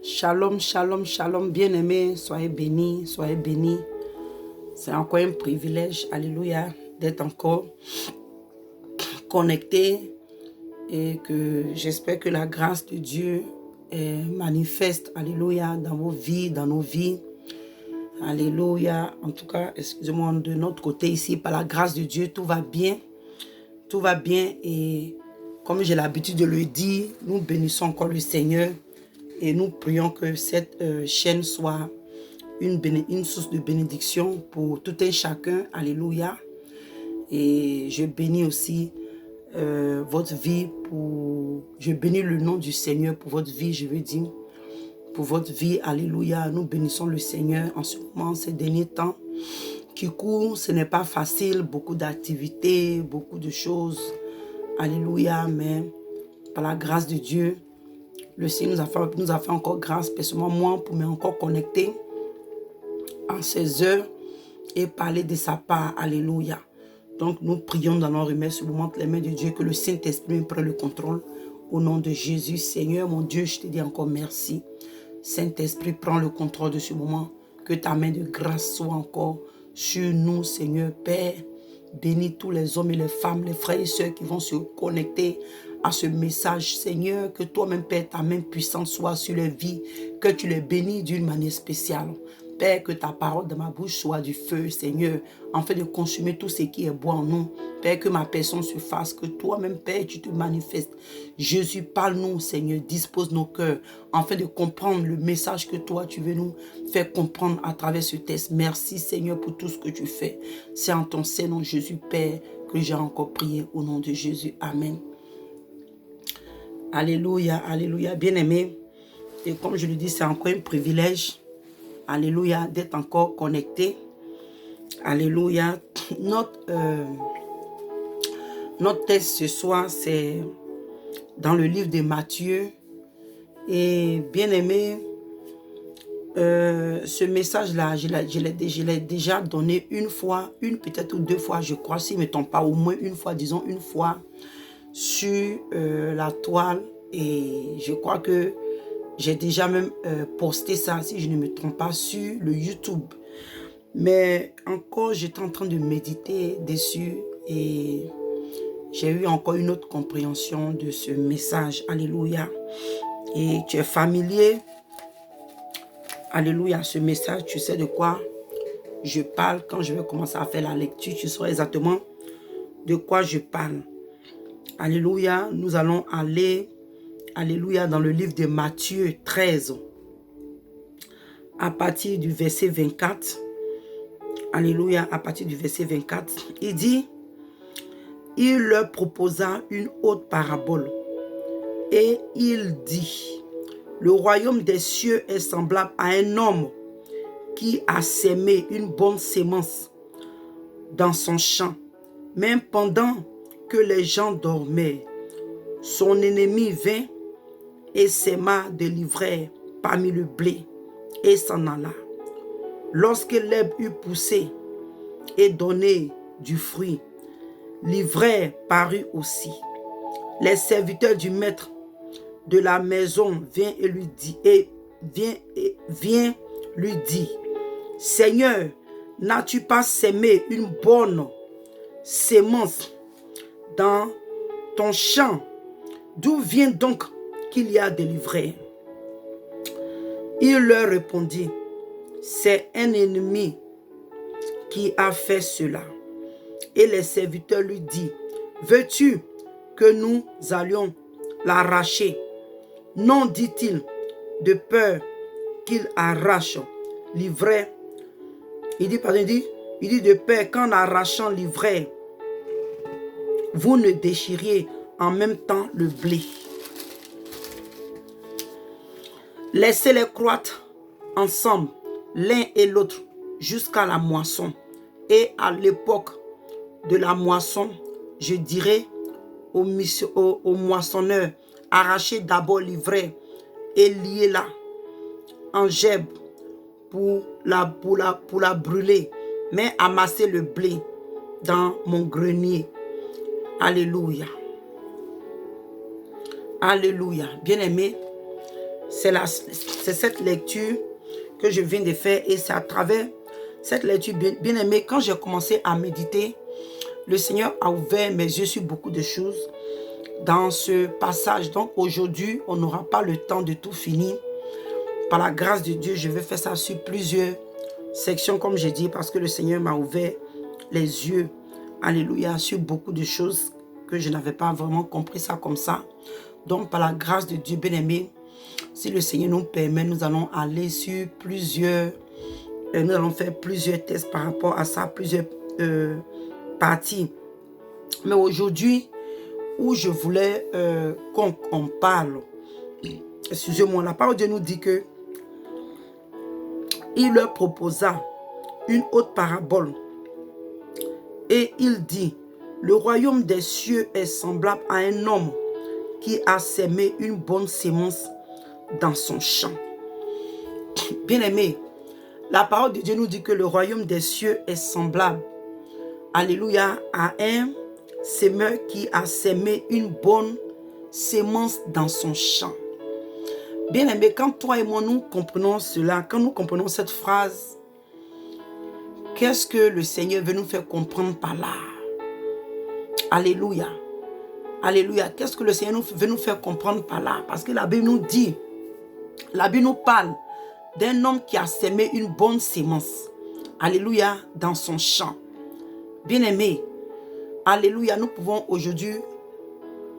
Shalom, shalom, shalom, bien-aimés, soyez bénis, soyez bénis. C'est encore un privilège, alléluia, d'être encore connecté et que j'espère que la grâce de Dieu est manifeste, alléluia, dans vos vies, dans nos vies. Alléluia. En tout cas, excusez-moi, de notre côté ici, par la grâce de Dieu, tout va bien. Tout va bien et comme j'ai l'habitude de le dire, nous bénissons encore le Seigneur. Et nous prions que cette chaîne soit une source de bénédiction pour tout un chacun. Alléluia. Et je bénis aussi votre vie. Je bénis le nom du Seigneur pour votre vie, je veux dire. Pour votre vie. Alléluia. Nous bénissons le Seigneur en ce moment, ces derniers temps qui courent. Ce n'est pas facile. Beaucoup d'activités, beaucoup de choses. Alléluia. Mais par la grâce de Dieu, le Seigneur nous a fait encore grâce, personnellement moi, pour m'encore connecter en ces heures et parler de sa part. Alléluia. Donc nous prions dans nos remèdes ce moment les mains de Dieu, que le Saint-Esprit prenne le contrôle. Au nom de Jésus, Seigneur, mon Dieu, je te dis encore merci. Saint-Esprit, prends le contrôle de ce moment. Que ta main de grâce soit encore sur nous, Seigneur, Père. Bénis tous les hommes et les femmes, les frères et sœurs qui vont se connecter à ce message, Seigneur, que toi-même, Père, ta main puissante soit sur les vies, que tu les bénis d'une manière spéciale. Père, que ta parole de ma bouche soit du feu, Seigneur, afin de consumer tout ce qui est bon en nous. Père, que ma personne se fasse, que toi-même, Père, tu te manifestes. Jésus, parle-nous, Seigneur, dispose nos cœurs, afin de comprendre le message que toi, tu veux nous faire comprendre à travers ce texte. Merci, Seigneur, pour tout ce que tu fais. C'est en ton Saint-Nom, Jésus, Père, que j'ai encore prié au nom de Jésus. Amen. Alléluia, alléluia, bien-aimé. Et comme je le dis, c'est encore un privilège, alléluia, d'être encore connecté. Alléluia. Notre texte ce soir, c'est dans le livre de Matthieu. Et bien-aimé, ce message-là, je l'ai déjà donné une fois, peut-être ou deux fois, je crois, s'il ne me trompe pas, au moins une fois, disons une fois, sur la toile. Et je crois que j'ai déjà même posté ça, si je ne me trompe pas, sur le YouTube. Mais encore, j'étais en train de méditer dessus et j'ai eu encore une autre compréhension de ce message. Alléluia. Et tu es familier, alléluia, ce message, tu sais de quoi je parle. Quand je vais commencer à faire la lecture, tu sauras exactement de quoi je parle. Alléluia, nous allons aller, alléluia, dans le livre de Matthieu 13, à partir du verset 24. Alléluia, à partir du verset 24, il dit, il leur proposa une autre parabole et il dit, le royaume des cieux est semblable à un homme qui a sémé une bonne semence dans son champ. Même pendant que les gens dormaient, son ennemi vint et sema de l'ivraie parmi le blé et s'en alla. Lorsque l'herbe eut poussé et donné du fruit, l'ivraie parut aussi. Les serviteurs du maître de la maison viennent et lui dit, Seigneur, n'as-tu pas sémé une bonne sémence dans ton champ? D'où vient donc qu'il y a de l'ivraie? Il leur répondit, c'est un ennemi qui a fait cela. Et les serviteurs lui disent, veux-tu que nous allions l'arracher? Non, dit-il, de peur qu'il arrache l'ivraie. Il dit de peur qu'en arrachant l'ivraie, vous ne déchiriez en même temps le blé. Laissez-les croître ensemble, l'un et l'autre, jusqu'à la moisson. Et à l'époque de la moisson, je dirai aux moissonneurs, arrachez d'abord l'ivraie et liez-la en gerbes pour la brûler, mais amassez le blé dans mon grenier. Alléluia. Alléluia. Bien-aimé, C'est cette lecture que je viens de faire et c'est à travers cette lecture, bien aimé, quand j'ai commencé à méditer, le Seigneur a ouvert mes yeux sur beaucoup de choses dans ce passage. Donc aujourd'hui, on n'aura pas le temps de tout finir. Par la grâce de Dieu, je vais faire ça sur plusieurs sections, comme j'ai dit, parce que le Seigneur m'a ouvert les yeux, alléluia, sur beaucoup de choses que je n'avais pas vraiment compris ça comme ça. Donc par la grâce de Dieu, bien aimé, si le Seigneur nous permet, nous allons aller sur plusieurs, nous allons faire plusieurs tests par rapport à ça, plusieurs parties. Mais aujourd'hui, où je voulais qu'on parle, excusez-moi, la parole de Dieu nous dit que il leur proposa une autre parabole et il dit, le royaume des cieux est semblable à un homme qui a sémé une bonne sémence dans son champ. Bien aimé, la parole de Dieu nous dit que le royaume des cieux est semblable, alléluia, à un semeur qui a sémé une bonne sémence dans son champ. Bien aimé, quand toi et moi nous comprenons cela, quand nous comprenons cette phrase, qu'est-ce que le Seigneur veut nous faire comprendre par là? Alléluia. Alléluia. Qu'est-ce que le Seigneur veut nous faire comprendre par là? Parce que la Bible nous dit, la Bible nous parle d'un homme qui a sémé une bonne sémence. Alléluia, dans son champ. Bien aimé, alléluia, nous pouvons aujourd'hui,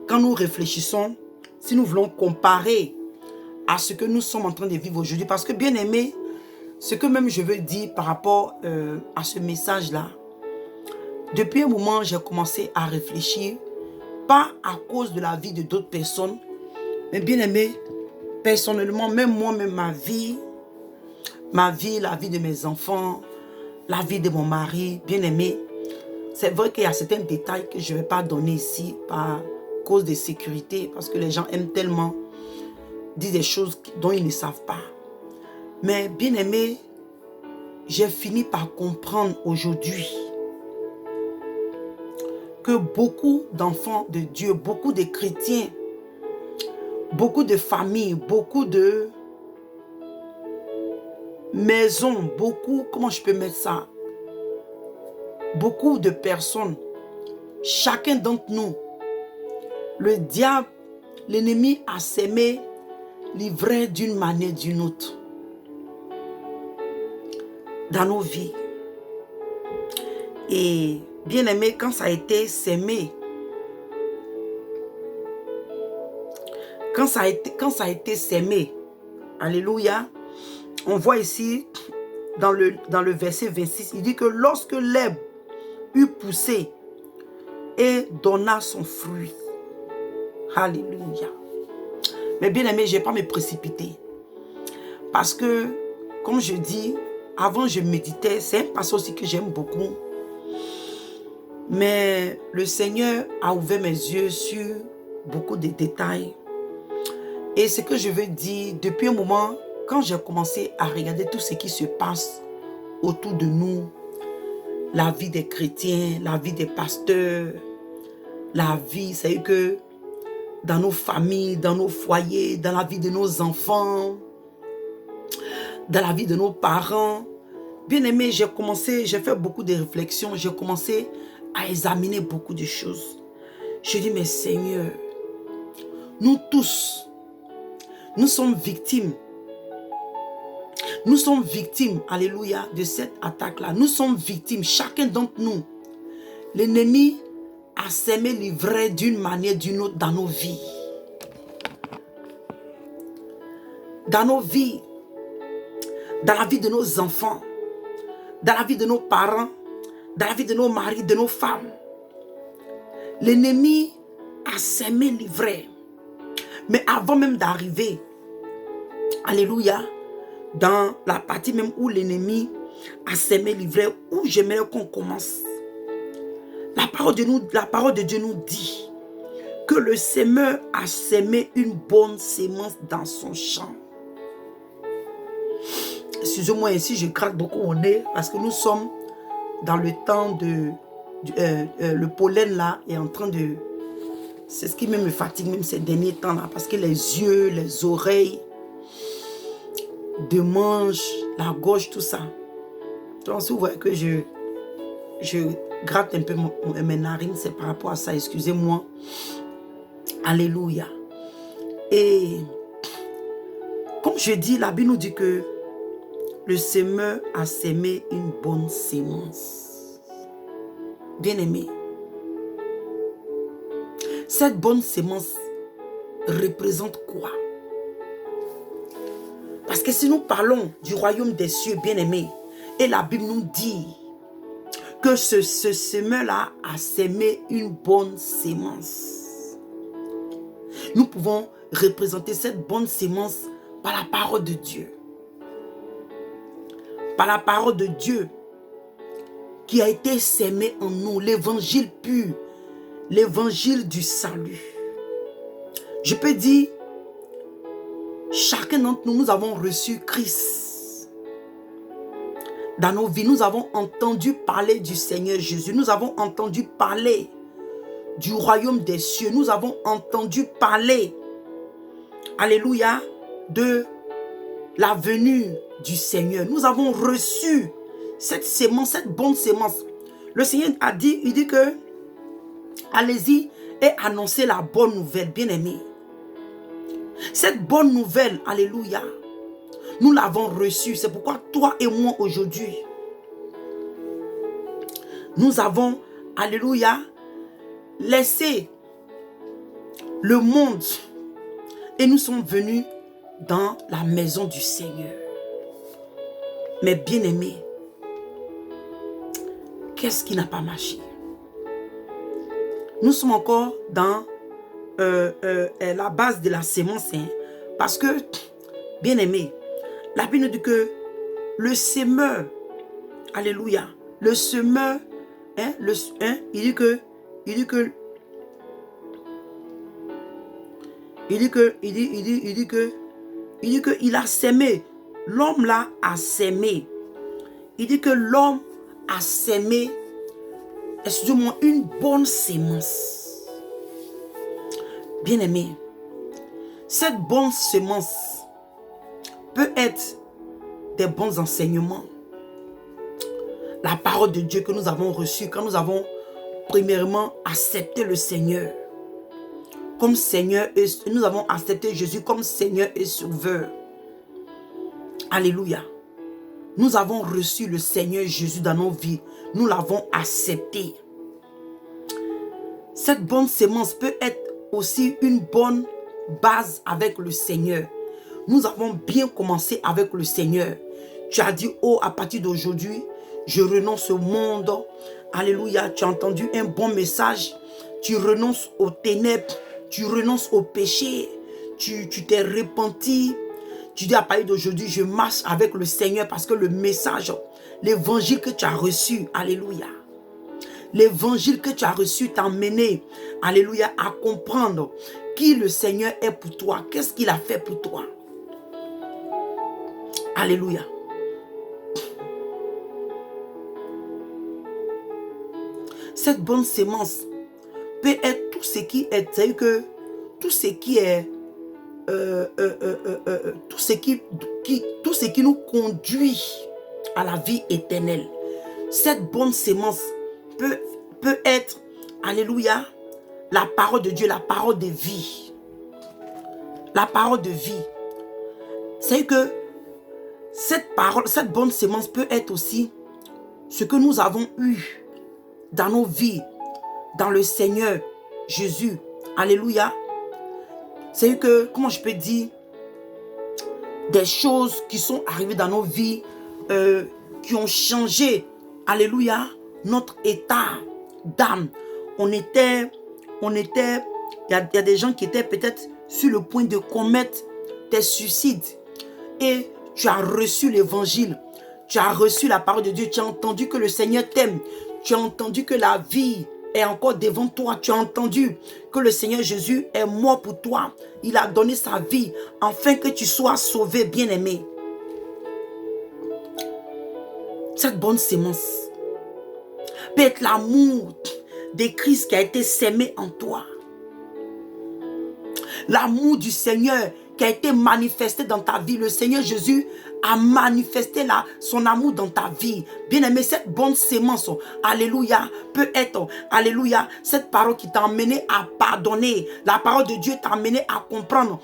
quand nous réfléchissons, si nous voulons comparer à ce que nous sommes en train de vivre aujourd'hui, parce que bien aimé, ce que même je veux dire par rapport à ce message-là, depuis un moment, j'ai commencé à réfléchir, pas à cause de la vie de d'autres personnes, mais bien aimé, personnellement, même moi, même ma vie, la vie de mes enfants, la vie de mon mari, bien aimé, c'est vrai qu'il y a certains détails que je ne vais pas donner ici par cause de sécurité, parce que les gens aiment tellement dire des choses dont ils ne savent pas. Mais bien aimé, j'ai fini par comprendre aujourd'hui que beaucoup d'enfants de Dieu, beaucoup de chrétiens, beaucoup de familles, beaucoup de maisons, beaucoup, comment je peux mettre ça? Beaucoup de personnes, chacun d'entre nous, le diable, l'ennemi a sémé l'ivraie d'une manière ou d'une autre dans nos vies. Et bien aimé, quand ça a été sémé, quand ça a été sémé, alléluia, on voit ici dans le verset 26, il dit que lorsque l'herbe eut poussé et donna son fruit, alléluia. Mais bien aimé, je ne vais pas me précipiter. Parce que, comme je dis, avant je méditais, c'est un passage aussi que j'aime beaucoup. Mais le Seigneur a ouvert mes yeux sur beaucoup de détails. Et ce que je veux dire, depuis un moment, quand j'ai commencé à regarder tout ce qui se passe autour de nous, la vie des chrétiens, la vie des pasteurs, la vie, c'est que dans nos familles, dans nos foyers, dans la vie de nos enfants, dans la vie de nos parents. Bien aimé, j'ai fait beaucoup de réflexions, j'ai commencé à examiner beaucoup de choses. Je dis, mais Seigneur, nous tous, nous sommes victimes. Nous sommes victimes, alléluia, de cette attaque-là. Nous sommes victimes, chacun d'entre nous. L'ennemi a sémé l'ivraie d'une manière ou d'une autre dans nos vies. Dans nos vies, dans la vie de nos enfants, dans la vie de nos parents, dans la vie de nos maris, de nos femmes. L'ennemi a sémé l'ivraie. Mais avant même d'arriver, alléluia, dans la partie même où l'ennemi a sémé l'ivraie, où j'aimerais qu'on commence. La parole de Dieu nous dit que le semeur a sémé une bonne sémence dans son champ. Excusez-moi, ici je craque beaucoup au nez parce que nous sommes dans le temps le pollen là est en train de... C'est ce qui même me fatigue même ces derniers temps là, parce que les yeux, les oreilles, de manche, la gorge, tout ça. Donc, si vous voyez que je gratte un peu mes narines, c'est par rapport à ça, excusez-moi. Alléluia. Et comme je dis, la Bible nous dit que le semeur a sémé une bonne sémence. Bien-aimé, cette bonne sémence représente quoi? Parce que si nous parlons du royaume des cieux, bien-aimé, et la Bible nous dit que ce semeur-là a sémé une bonne sémence, nous pouvons représenter cette bonne sémence par la parole de Dieu. Par la parole de Dieu qui a été sémée en nous, l'évangile pur, l'évangile du salut. Je peux dire, chacun d'entre nous, nous avons reçu Christ. Dans nos vies, nous avons entendu parler du Seigneur Jésus. Nous avons entendu parler du royaume des cieux. Nous avons entendu parler, alléluia, de la venue du Seigneur. Nous avons reçu cette sémence, cette bonne sémence. Le Seigneur a dit, il dit que allez-y et annoncez la bonne nouvelle, bien-aimés. Cette bonne nouvelle, alléluia, nous l'avons reçue. C'est pourquoi toi et moi aujourd'hui, nous avons, alléluia, laissé le monde et nous sommes venus dans la maison du Seigneur. Mais bien-aimés, qu'est-ce qui n'a pas marché? Nous sommes encore dans la base de la sémence, hein, parce que, bien-aimés, la Bible nous dit que le semeur, alléluia, le semeur, hein, il dit qu'il a sémé. L'homme là a sémé. Il dit que l'homme a sémé, excusez-moi, une bonne sémence. Bien-aimé, cette bonne sémence peut être des bons enseignements. La parole de Dieu que nous avons reçue quand nous avons premièrement accepté le Seigneur comme Seigneur, et nous avons accepté Jésus comme Seigneur et Sauveur. Alléluia. Nous avons reçu le Seigneur Jésus dans nos vies. Nous l'avons accepté. Cette bonne sémence peut être aussi une bonne base avec le Seigneur. Nous avons bien commencé avec le Seigneur. Tu as dit, oh, à partir d'aujourd'hui, je renonce au monde. Alléluia. Tu as entendu un bon message. Tu renonces aux ténèbres. Tu renonces au péché. Tu t'es repenti. Tu dis à partir d'aujourd'hui, je marche avec le Seigneur parce que le message, l'évangile que tu as reçu, alléluia. L'évangile que tu as reçu t'a mené, alléluia, à comprendre qui le Seigneur est pour toi. Qu'est-ce qu'il a fait pour toi? Alléluia. Cette bonne sémence peut être tout ce qui est, c'est-à-dire que tout ce qui est, tout ce qui nous conduit à la vie éternelle. Cette bonne sémence peut être, alléluia, la parole de Dieu, la parole de vie. La parole de vie. C'est que cette parole, cette bonne sémence peut être aussi ce que nous avons eu dans nos vies, dans le Seigneur Jésus. Alléluia. C'est que, comment je peux dire, des choses qui sont arrivées dans nos vies, qui ont changé, alléluia, notre état d'âme. Il y a des gens qui étaient peut-être sur le point de commettre des suicides. Et tu as reçu l'évangile, tu as reçu la parole de Dieu, tu as entendu que le Seigneur t'aime, tu as entendu que la vie est encore devant toi, tu as entendu que le Seigneur Jésus est mort pour toi. Il a donné sa vie afin que tu sois sauvé, bien-aimé. Cette bonne sémence peut être l'amour de Christ qui a été sémé en toi. L'amour du Seigneur qui a été manifesté dans ta vie. Le Seigneur Jésus a manifesté son amour dans ta vie. Bien-aimé, cette bonne sémence, alléluia, peut être, alléluia, cette parole qui t'a amené à pardonner. La parole de Dieu t'a amené à comprendre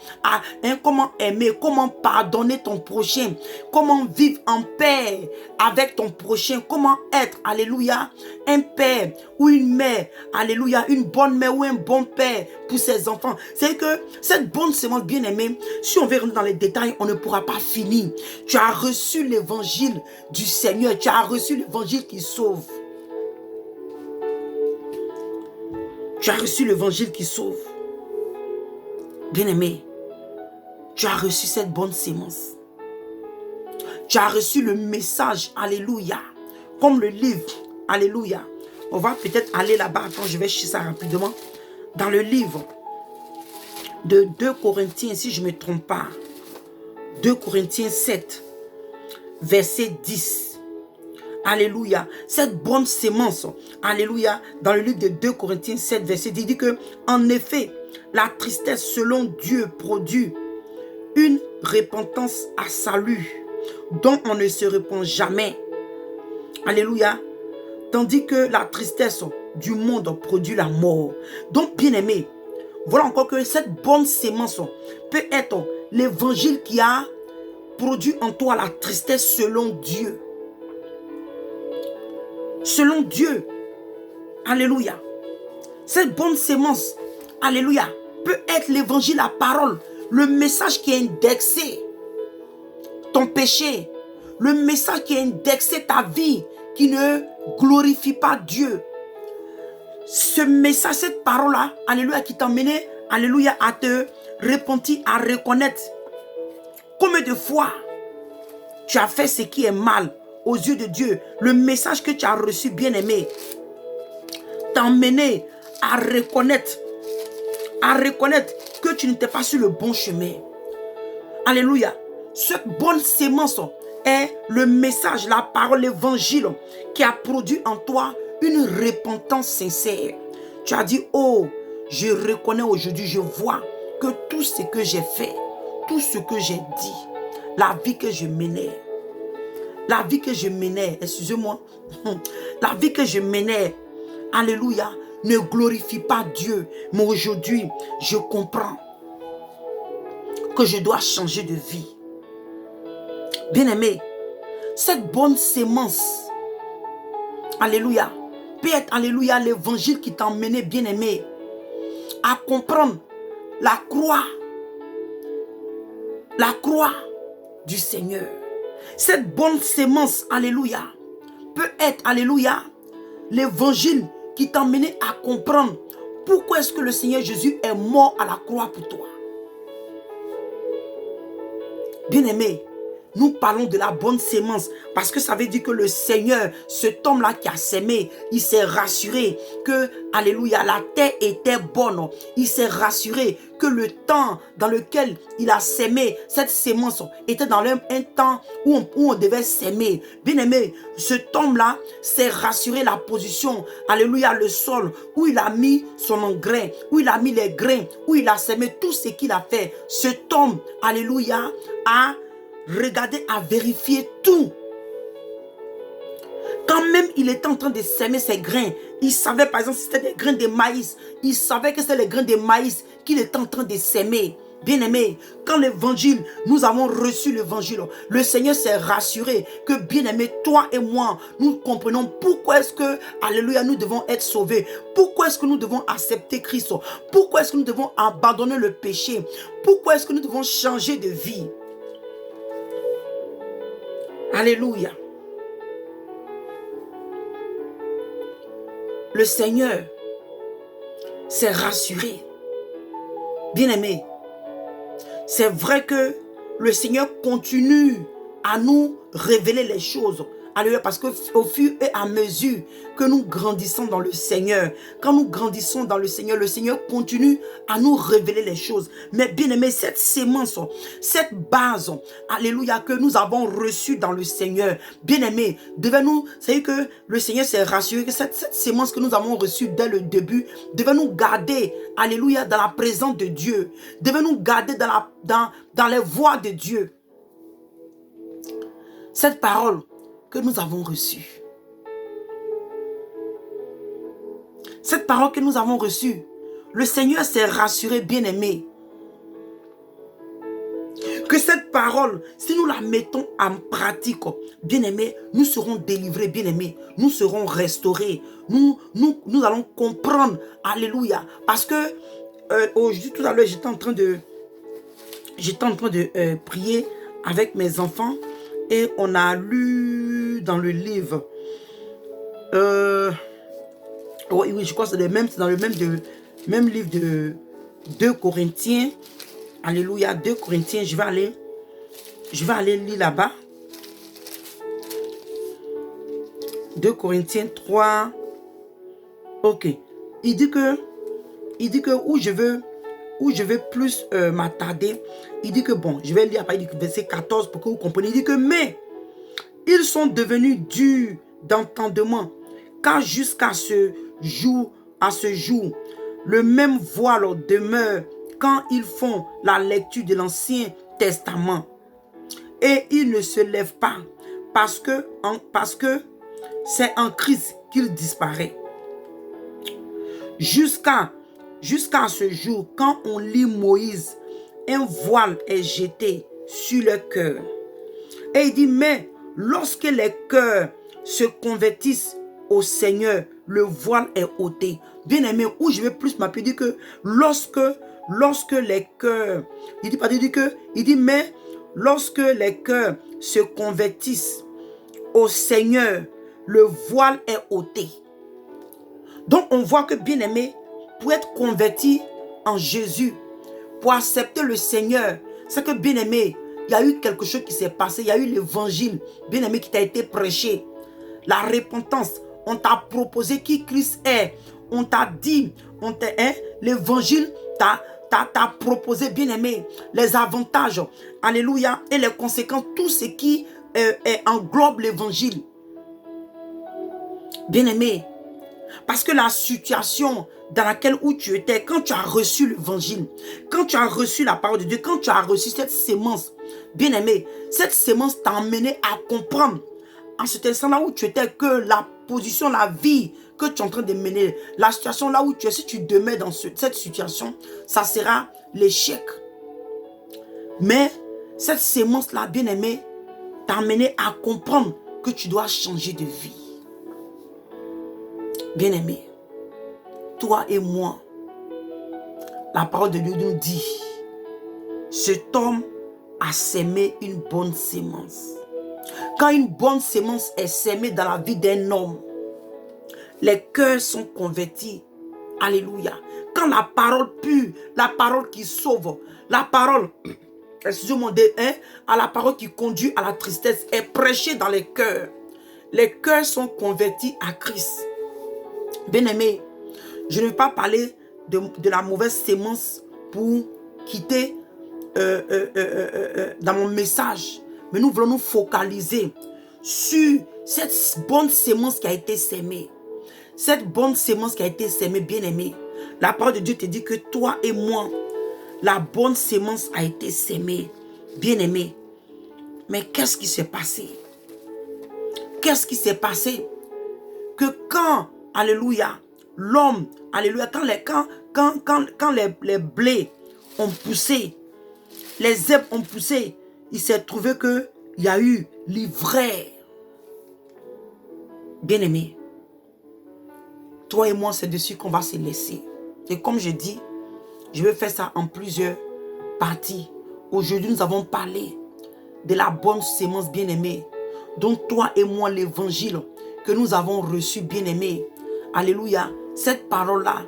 comment aimer, comment pardonner ton prochain, comment vivre en paix avec ton prochain, comment être, alléluia, un père ou une mère, alléluia, une bonne mère ou un bon père pour ses enfants. C'est que cette bonne sémence, bien-aimée, si on veut rentrer dans les détails, on ne pourra pas finir. Tu as reçu l'évangile du Seigneur. Tu as reçu l'évangile qui sauve. Tu as reçu l'évangile qui sauve. Bien-aimé, tu as reçu cette bonne sémence. Tu as reçu le message, alléluia, comme le livre, alléluia. On va peut-être aller là-bas. Attends, je vais chercher ça rapidement. Dans le livre de 2 Corinthiens, si je ne me trompe pas. 2 Corinthiens 7, verset 10. Alléluia. Cette bonne sémence, alléluia, dans le livre de 2 Corinthiens 7, verset 10, dit que, en effet, la tristesse selon Dieu produit une repentance à salut, dont on ne se repent jamais. Alléluia. Tandis que la tristesse du monde produit la mort. Donc, bien-aimé, voilà encore que cette bonne sémence peut être l'évangile qui a produit en toi la tristesse selon Dieu. Selon Dieu. Alléluia. Cette bonne sémence, alléluia, peut être l'évangile, la parole, le message qui est indexé ton péché, le message qui est indexé ta vie, qui ne glorifie pas Dieu. Ce message, cette parole-là, alléluia, qui t'a mené, alléluia, à te repentir, à reconnaître combien de fois tu as fait ce qui est mal aux yeux de Dieu. Le message que tu as reçu, bien-aimé, t'a mené à reconnaître que tu n'étais pas sur le bon chemin. Alléluia. Cette bonne sémence est le message, la parole, l'évangile qui a produit en toi une repentance sincère. Tu as dit, oh, je reconnais aujourd'hui, je vois que tout ce que j'ai fait, tout ce que j'ai dit, la vie que je menais, excusez-moi, la vie que je menais, alléluia, ne glorifie pas Dieu. Mais aujourd'hui, je comprends que je dois changer de vie. Bien-aimé, cette bonne sémence, alléluia, peut être, alléluia, l'évangile qui t'a emmené, bien-aimé, à comprendre la croix du Seigneur. Cette bonne sémence, alléluia, peut être, alléluia, l'évangile qui t'a emmené à comprendre pourquoi est-ce que le Seigneur Jésus est mort à la croix pour toi. Bien-aimé, nous parlons de la bonne sémence parce que ça veut dire que le Seigneur, cet homme-là qui a sémé, il s'est rassuré que, alléluia, la terre était bonne. Il s'est rassuré que le temps dans lequel il a sémé cette sémence était dans un temps où on devait s'aimer. Bien-aimé, cet homme-là s'est rassuré la position, alléluia, le sol où il a mis son engrais, où il a mis les grains, où il a sémé tout ce qu'il a fait. Cet homme, alléluia, a regardez, à vérifier tout. Quand même il était en train de s'aimer ses grains, il savait par exemple si c'était des grains de maïs, il savait que c'était les grains de maïs qu'il était en train de s'aimer. Bien-aimé, quand l'évangile, nous avons reçu l'évangile, le Seigneur s'est rassuré que, bien-aimé, toi et moi, nous comprenons pourquoi est-ce que, alléluia, nous devons être sauvés. Pourquoi est-ce que nous devons accepter Christ. Pourquoi est-ce que nous devons abandonner le péché. Pourquoi est-ce que nous devons changer de vie. Alléluia. Le Seigneur s'est rassuré. Bien-aimé, c'est vrai que le Seigneur continue à nous révéler les choses, Alléluia, parce qu'au fur et à mesure que nous grandissons dans le Seigneur, quand nous grandissons dans le Seigneur continue à nous révéler les choses. Mais bien aimé, cette sémence, cette base, alléluia, que nous avons reçue dans le Seigneur, bien aimé, devait nous, c'est que le Seigneur s'est rassuré que cette sémence que nous avons reçue dès le début, devait nous garder, alléluia, dans la présence de Dieu, devait nous garder dans les voies de Dieu. Cette parole que nous avons reçue, cette parole que nous avons reçue, le Seigneur s'est rassuré, bien-aimé, que cette parole, si nous la mettons en pratique, bien-aimé, nous serons délivrés, bien-aimé, nous serons restaurés, nous allons comprendre, alléluia, parce que aujourd'hui, tout à l'heure, j'étais en train de prier avec mes enfants et on a lu dans le livre, oui, je crois que c'est dans le même livre de 2 Corinthiens. Alléluia, 2 Corinthiens, je vais aller lire là-bas. 2 Corinthiens 3. Ok. Il dit que où je veux plus m'attarder, il dit que bon, je vais lire après, il dit que verset 14 pour que vous compreniez. Il dit que mais ils sont devenus durs d'entendement, car jusqu'à ce jour, le même voile demeure quand ils font la lecture de l'Ancien Testament. Et ils ne se lèvent pas parce que c'est en Christ qu'il disparaît. Jusqu'à ce jour, quand on lit Moïse, un voile est jeté sur le cœur. Et il dit, mais lorsque les cœurs se convertissent au Seigneur, le voile est ôté. Bien aimé, où je vais plus m'appeler, il dit que lorsque les cœurs, il dit, mais lorsque les cœurs se convertissent au Seigneur, le voile est ôté. Donc on voit que, bien aimé, pour être converti en Jésus, pour accepter le Seigneur, c'est que, bien aimé, il y a eu quelque chose qui s'est passé, il y a eu l'évangile, bien aimé, qui t'a été prêché. La repentance, on t'a proposé qui Christ est, on t'a dit, l'évangile t'a proposé, bien aimé, les avantages, alléluia, et les conséquences, tout ce qui englobe l'évangile. Bien aimé, parce que la situation dans laquelle où tu étais, quand tu as reçu l'évangile, quand tu as reçu la parole de Dieu, quand tu as reçu cette sémence, bien aimé, cette sémence t'a amené à comprendre en cet instant-là où tu étais que la position, la vie que tu es en train de mener, la situation là où tu es, si tu demeures dans cette situation, ça sera l'échec. Mais cette sémence-là, bien aimé, t'a amené à comprendre que tu dois changer de vie. Bien-aimé, toi et moi, la parole de Dieu nous dit, cet homme a sémé une bonne sémence. Quand une bonne sémence est sémée dans la vie d'un homme, les cœurs sont convertis. Alléluia. Quand la parole pure, la parole qui sauve, la parole, excusez-moi, à la parole qui conduit à la tristesse est prêchée dans les cœurs sont convertis à Christ. Bien-aimé, je ne vais pas parler de la mauvaise sémence pour quitter dans mon message. Mais nous voulons nous focaliser sur cette bonne sémence qui a été sémée. Cette bonne sémence qui a été sémée, bien-aimé. La parole de Dieu te dit que toi et moi, la bonne sémence a été sémée, bien-aimé. Mais qu'est-ce qui s'est passé? Qu'est-ce qui s'est passé? Que quand, alléluia, l'homme, alléluia, quand les blés ont poussé, les herbes ont poussé, il s'est trouvé qu'il y a eu l'ivraie. Bien-aimé, toi et moi, c'est dessus qu'on va se laisser. Et comme je dis, je vais faire ça en plusieurs parties. Aujourd'hui, nous avons parlé de la bonne sémence, bien-aimée, dont toi et moi, l'évangile que nous avons reçu, bien-aimé. Alléluia. Cette parole-là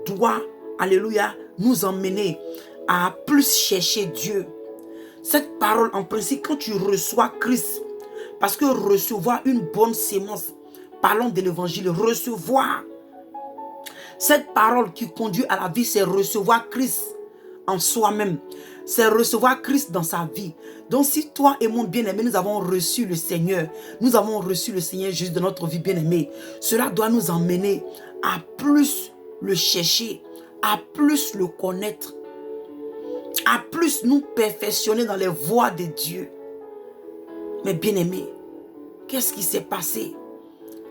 doit, alléluia, nous emmener à plus chercher Dieu. Cette parole, en principe, quand tu reçois Christ, Parce que recevoir une bonne sémence, parlons de l'évangile, recevoir cette parole qui conduit à la vie, c'est recevoir Christ en soi-même. C'est recevoir Christ dans sa vie. Donc si toi et mon bien-aimé, nous avons reçu le Seigneur, nous avons reçu le Seigneur juste de notre vie bien-aimée, cela doit nous emmener à plus le chercher, à plus le connaître, à plus nous perfectionner dans les voies de Dieu. Mais bien-aimé, qu'est-ce qui s'est passé?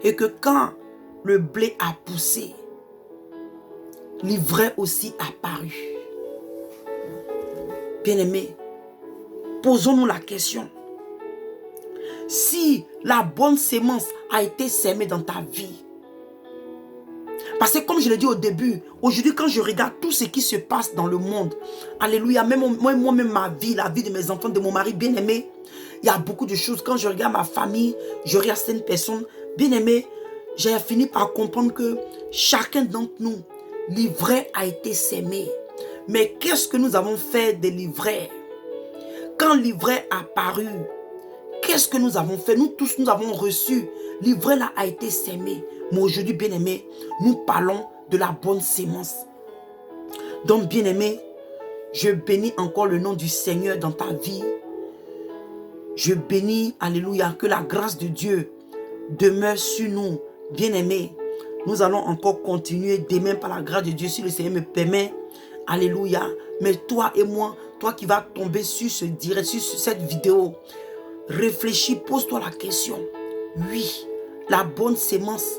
Et que quand le blé a poussé, l'ivraie aussi apparut. Bien-aimé, posons-nous la question. Si la bonne sémence a été semée dans ta vie, parce que comme je l'ai dit au début, aujourd'hui quand je regarde tout ce qui se passe dans le monde, alléluia, même moi-même ma vie, la vie de mes enfants, de mon mari bien-aimé, il y a beaucoup de choses. Quand je regarde ma famille, je regarde certaines personnes, bien-aimé, j'ai fini par comprendre que chacun d'entre nous, l'ivraie a été sémé. Mais qu'est-ce que nous avons fait de l'ivraie? Quand l'ivraie a apparu, qu'est-ce que nous avons fait? Nous tous, nous avons reçu. L'ivraie là a été sémée. Mais aujourd'hui, bien-aimé, nous parlons de la bonne sémence. Donc, bien-aimé, je bénis encore le nom du Seigneur dans ta vie. Je bénis, alléluia, que la grâce de Dieu demeure sur nous. Bien-aimé, nous allons encore continuer demain par la grâce de Dieu, si le Seigneur me permet. Alléluia. Mais toi et moi, toi qui vas tomber sur ce direct, sur cette vidéo, réfléchis, pose-toi la question. Oui, la bonne sémence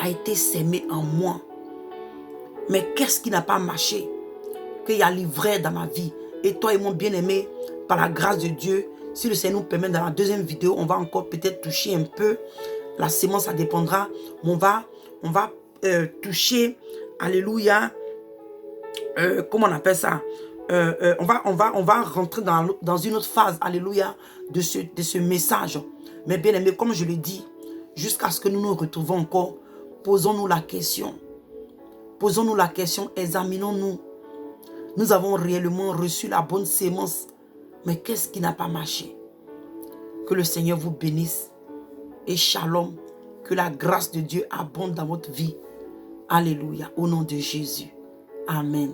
a été sémée en moi. Mais qu'est-ce qui n'a pas marché? Qu'il y a l'ivraie dans ma vie. Et toi et mon bien-aimé, par la grâce de Dieu, si le Seigneur nous permet, dans la deuxième vidéo, on va encore peut-être toucher un peu. La sémence, ça dépendra. On va toucher, alléluia, comment on appelle ça? On va rentrer dans une autre phase, alléluia, de ce message. Mais bien aimé, comme je le dis, jusqu'à ce que nous nous retrouvons encore, posons-nous la question. Posons-nous la question, examinons-nous. Nous avons réellement reçu la bonne sémence. Mais qu'est-ce qui n'a pas marché? Que le Seigneur vous bénisse. Et shalom. Que la grâce de Dieu abonde dans votre vie. Alléluia. Au nom de Jésus. Amen.